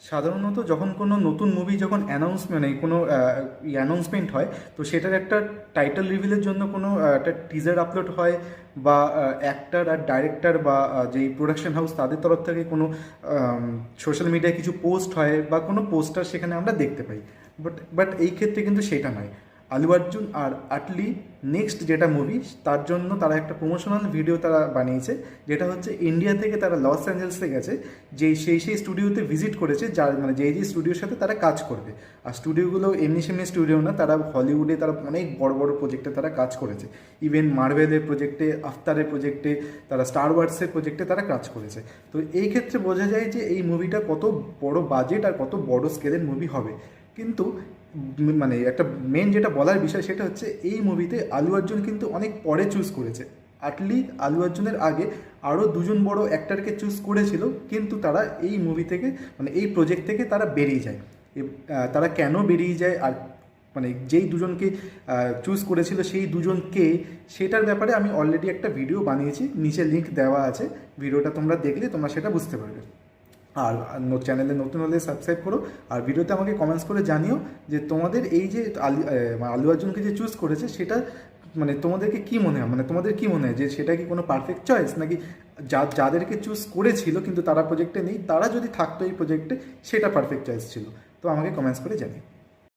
সাধারণত যখন কোনো নতুন মুভি যখন মানে কোনো অ্যানাউন্সমেন্ট হয়, তো সেটার একটা টাইটেল রিভিলের জন্য কোনো একটা টিজার আপলোড হয়, বা অ্যাক্টর আর ডাইরেক্টর বা যেই প্রোডাকশন হাউস তাদের তরফ থেকে কোনো সোশ্যাল মিডিয়ায় কিছু পোস্ট হয় বা কোনো পোস্টার সেখানে আমরা দেখতে পাই। বাট এই ক্ষেত্রে কিন্তু সেটা নয়। আলু অর্জুন আর আটলি নেক্সট যেটা মুভি, তার জন্য তারা একটা প্রমোশনাল ভিডিও তারা বানিয়েছে, যেটা হচ্ছে ইন্ডিয়া থেকে তারা লস অ্যাঞ্জেলসে গেছে, সেই স্টুডিওতে ভিজিট করেছে, যার মানে যেই স্টুডিওর সাথে তারা কাজ করবে। আর স্টুডিওগুলো এমনি সেমনি স্টুডিও না, তারা হলিউডে তারা অনেক বড় বড় প্রজেক্টে তারা কাজ করেছে। ইভেন মার্ভেলের প্রজেক্টে, আফতারের প্রজেক্টে, তারা স্টার ওয়ার্সের প্রজেক্টে তারা কাজ করেছে। তো এই ক্ষেত্রে বোঝা যায় যে এই মুভিটা কত বড় বাজেট আর কত বড় স্কেলের মুভি হবে। কিন্তু মানে একটা মেন যেটা বলার বিষয় সেটা হচ্ছে, এই মুভিতে আলু অর্জুন কিন্তু অনেক পরে চুজ করেছে। আটলি আলু অর্জুনের আগে আরও দুজন বড় অ্যাক্টরকে চুজ করেছিল, কিন্তু তারা এই মুভি থেকে মানে এই প্রজেক্ট থেকে তারা বেরিয়ে যায়। তারা কেন বেরিয়ে যায় আর মানে যেই দুজনকে চুজ করেছিল সেই দুজনকে, সেটার ব্যাপারে আমি অলরেডি একটা ভিডিও বানিয়েছি, নিচে লিঙ্ক দেওয়া আছে। ভিডিওটা তোমরা দেখলে তোমরা সেটা বুঝতে পারবে। আর চ্যানেলে নতুন হলে সাবস্ক্রাইব করো, আর ভিডিওতে আমাকে কমেন্টস করে জানিও যে তোমাদের এই যে আলু অর্জুনকে যে চুজ করেছে সেটা মানে তোমাদেরকে কী মনে হয়, মানে তোমাদের কী মনে হয় যে সেটা কি কোনো পারফেক্ট চয়েস, নাকি যাদেরকে চুজ করেছিল কিন্তু তারা প্রজেক্টে নেই, তারা যদি থাকতো এই প্রজেক্টে সেটা পারফেক্ট চয়েস ছিল। তো আমাকে কমেন্টস করে জানিও।